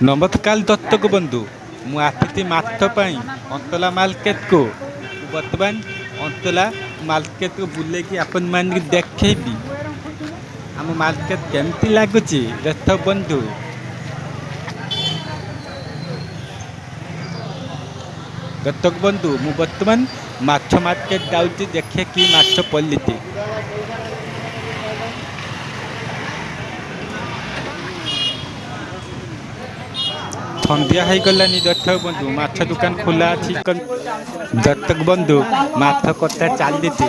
ନମସ୍କାର ଦର୍ଶକ ବନ୍ଧୁ, ମୁଁ ଆସିଛି ମାଛ ପାଇଁ ଅନ୍ତଲା ମାର୍କେଟକୁ। ବର୍ତ୍ତମାନ ଅନ୍ତଲା ମାର୍କେଟକୁ ବୁଲେଇକି ଆପଣମାନଙ୍କୁ ଦେଖେଇବି ଆମ ମାର୍କେଟ କେମିତି ଲାଗୁଛି ଦର୍ଶକ ବନ୍ଧୁ। ଦର୍ଶକ ବନ୍ଧୁ, ମୁଁ ବର୍ତ୍ତମାନ ମାଛ ମାର୍କେଟ ଯାଉଛି, ଦେଖେ କି ମାଛ ପଡିଛି। ସନ୍ଧ୍ୟା ହେଇଗଲାନି ଦର୍ଶକ ବନ୍ଧୁ, ମାଛ ଦୋକାନ ଖୋଲା ଅଛି। ଦର୍ଶକ ବନ୍ଧୁ, ମାଛ କଟା ଚାଲିଛି।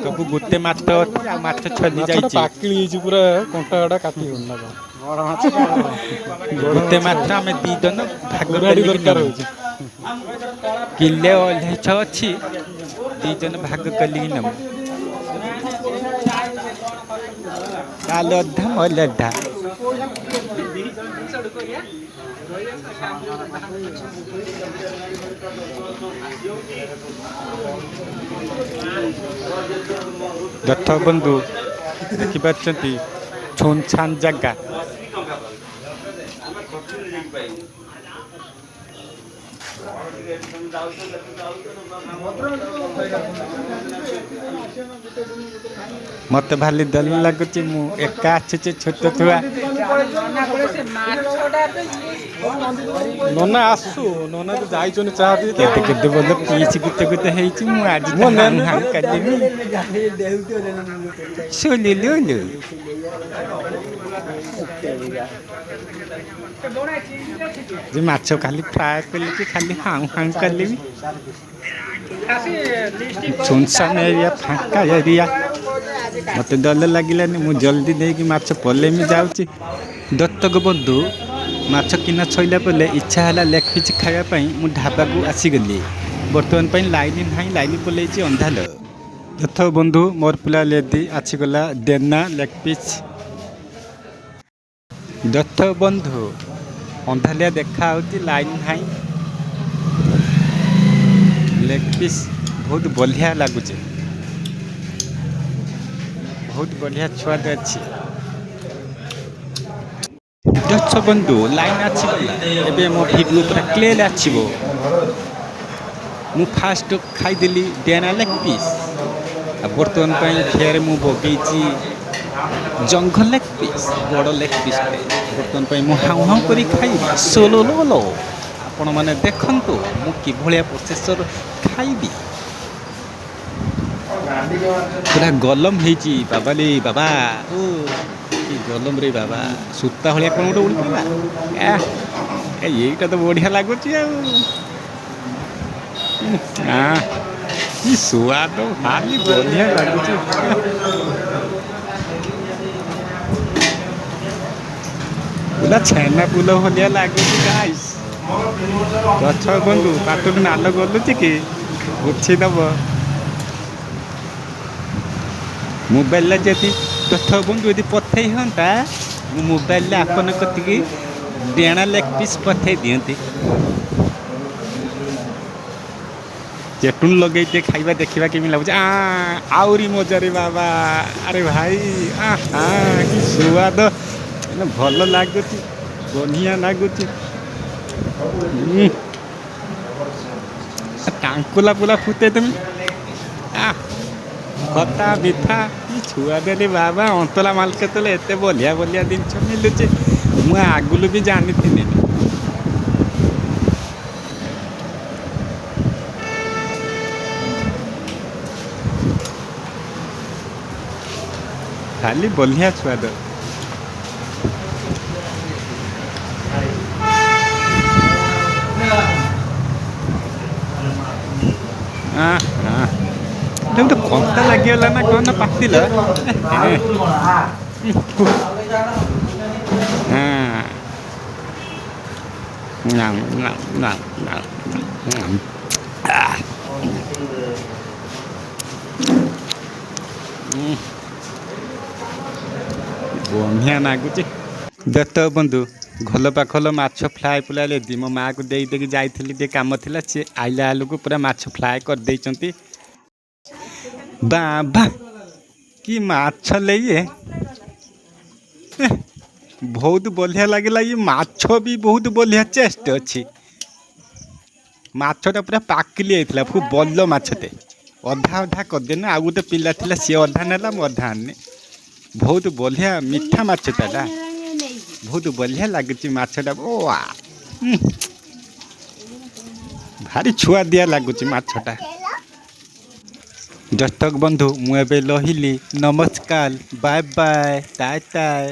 ସବୁ ଗୋଟେ ମାଛ ଅଛି, ଆଉ ମାଛ ଛଡି ମାଛଟା ଯାଇଛି। ପାକିଳି ହେଇଛି ପୁରା, କଣ୍ଟା ଗୁଡା କାଟି ହଉନି ନା କଣ? ବଡ଼ ଗୋଟେ ମାଛ ମାତ୍ର ଆମେ ଦି ଜଣ ଭାଗ କୁରାଡି କରିକି ଦରକାର ନେବୁ। ହଉଛି। କିଲେ ଅଢେଇଶ ଅଛି, ଦି ଜଣ ଭାଗ କରିକି ନେବୁ। ତାହେଲେ ଅଧା ମହଲେ ଅଧା। ଦର୍ଶକ ବନ୍ଧୁ, ଦେଖିପାରୁଛନ୍ତି ଛୁନଛାନ ଜାଗା। ମତେ ଭାରି ଡର ଲାଗୁଛି, ମୁଁ ଏକା ଆସିଛି ଛୋଟ ଛୁଆ। ନନା ଆସୁ, ନନା ତ ଯାଇଛନ୍ତି ଚାହା ପିଇତେ କେତେ ଆଉ। କେତେ ଭଲ ପିସ୍ ଗୁଟେ ଗୁଟେ ହେଇଛି, ମୁଁ ଆଜି ତ ମୁଁ ହାଉଁ ନେନି ହାଉଁ କରିଦେବି। ସୁଲିଲୁଲୁ। ଯେ ମାଛ ଖାଲି ଫ୍ରାଏ କଲି କି ଖାଲି ହାଉଁ ହାଉଁ କଲିବି। ସୁନସାନ ଏରିଆ, ଫାଙ୍କା ଏରିଆ। ମତେ ଡର ଲାଗିଲାନି, ମୁଁ ଜଲ୍ଦି ନେଇକି ମାଛ ପଲେଇମି ଯାଉଛି। ଦର୍ଶକ ବନ୍ଧୁ, ମାଛ କିଣା ସଇଲା ପରେ ଇଚ୍ଛା ହେଲା ଲେଗ ପିସ୍ ଖାଇବା ପାଇଁ, ମୁଁ ଢାବାକୁ ଆସିଗଲି। ବର୍ତ୍ତମାନ ପାଇଁ ଲାଇନ ନାହିଁ, ଲାଇନ ପଲେଇଛି ଅନ୍ଧାର। ଦର୍ଶକ ବନ୍ଧୁ, ମୋର ପିଲା ଲେଦି ଆସିଗଲା ଦେନା ଲେଗ ପିସ୍। ଦର୍ଶକ ବନ୍ଧୁ, ଅନ୍ଧାରିଆ ଦେଖା ହଉଛି, ଲାଇନ ନାହିଁ। ଲେଗ ପିସ୍ ବହୁତ ବଢ଼ିଆ ଲାଗୁଛି। ବହୁତ ବଢ଼ିଆ ଛୁଆଟେ ଅଛି। ଦର୍ଶକ ବନ୍ଧୁ, ଲାଇନ ଆସିଗଲା, ଏବେ ମୋ ଭିଡ଼ିଓ ପୁରା କ୍ଲିୟର ଆସିବ। ମୁଁ ଫାଷ୍ଟ ଖାଇଦେଲି ଡେନା ଲେଗ ପିସ୍। ଆଉ ବର୍ତ୍ତମାନ ପାଇଁ ଫେରେ ମୁଁ ବଗେଇଛି ଜଙ୍ଘ ଲେଗ ପିସ୍, ବଡ଼ ଲେଗ ପିସ୍ ଟେ। ବର୍ତ୍ତମାନ ପାଇଁ ମୁଁ ହାଉଁ ହାଉଁ କରି ଖାଇବି। ସୋଲୋ ଲୋ, ଆପଣମାନେ ଦେଖନ୍ତୁ ମୁଁ କିଭଳିଆ ପ୍ରୋସେସର ଖାଇବି। ପୁରା ଗଲମ ହେଇଛି ବାବାଲି ବାବା। ଓ କି ଗଲମ ରେ ବାବା, ସୂତା ଭଳିଆ କଣ ଗୋଟେ ଉଡି ପଇଲା। ଏଇଟା ତ ବଢିଆ ଲାଗୁଛି ଆଉ। କି ସୁଆଦ, ଭାରି ବଢିଆ ଲାଗୁଛି। ପୁରା ଛେନା ପୁଲ ଭଳିଆ ଲାଗୁଛି ଗାଇସ୍। ଦର୍ଶକ ବନ୍ଧୁ, ପାଟିରୁ ନାଳ ଗଲୁଛି କି? ପୋଛିଦବ। ମୋବାଇଲରେ ଯଦି ଦର୍ଶକ ବନ୍ଧୁ ଯଦି ପଠେଇ ହୁଅନ୍ତା, ମୁଁ ମୋବାଇଲରେ ଆପଣଙ୍କ କତିକି ଡେଣା ଲେଗ ପିସ୍ ପଠେଇ ଦିଅନ୍ତି। ଚେଟୁନ ଲଗେଇ ଟିକେ ଖାଇବା, ଦେଖିବା କେମିତି ଲାଗୁଛି। ଆହୁରି ମଜାରେ ବାବା। ଆରେ ଭାଇ, କି ସୁଆଦ। ଭଲ ଲାଗୁଛି, ବଢିଆ ଲାଗୁଛି। ଟାଙ୍କୁଲା ପୁଲା ଫୁଟେଇ ଦେମି। ଖଟା ମିଠା, କି ଛୁଆଟେ ବାବା। ଅନ୍ତଲା ମାର୍କେଟ ଏତେ ବଢିଆ ବଢିଆ ଜିନିଷ ମିଳୁଛି, ମୁଁ ଆଗରୁ ବି ଜାଣିଥିଲି। ଖାଲି ବଢିଆ ସୁଆଦ। ଗୋଟେ କଣ୍ଟା ଲାଗିଗଲା ନା କଣ ପାତିଲ। ବଢିଆ ନାଗୁଛି। ଦର୍ଶକ ବନ୍ଧୁ, ଘଲ ପାଖଲ ମାଛ ଫ୍ରାଏ ପୁଲାରେ ମୋ ମାଆକୁ ଦେଇକି ଯାଇଥିଲି, ଟିକେ କାମ ଥିଲା। ସିଏ ଆଇଲା ବେଳକୁ ପୁରା ମାଛ ଫ୍ରାଏ କରିଦେଇଛନ୍ତି। ବାଃ, କି ମାଛ ଲେ ଇଏ। ବହୁତ ବଢ଼ିଆ ଲାଗିଲା। ଇଏ ମାଛ ବି ବହୁତ ବଢ଼ିଆ ଟେଷ୍ଟ ଅଛି। ମାଛଟା ପୁରା ପାକିଲି ହେଇଥିଲା, ଖୁବ୍ ଭଲ ମାଛଟେ। ଅଧା ଅଧା କରିଦେନି, ଆଉ ଗୋଟେ ପିଲା ଥିଲା ସିଏ ଅଧା ନେଲା, ମୁଁ ଅଧା ଆଣିନି। ବହୁତ ବଢ଼ିଆ ମିଠା ମାଛଟା ଏଟା, ବହୁତ ବଢ଼ିଆ ଲାଗୁଛି ମାଛଟା। ଓ ଭାରି ଛୁଆଦିଆ ଲାଗୁଛି ମାଛଟା। ଦର୍ଶକ ବନ୍ଧୁ, ମୁଁ ଏବେ ରହିଲି। ନମସ୍କାର, ବାଏ ବାଏ, ଟାଏ ଟାଏ।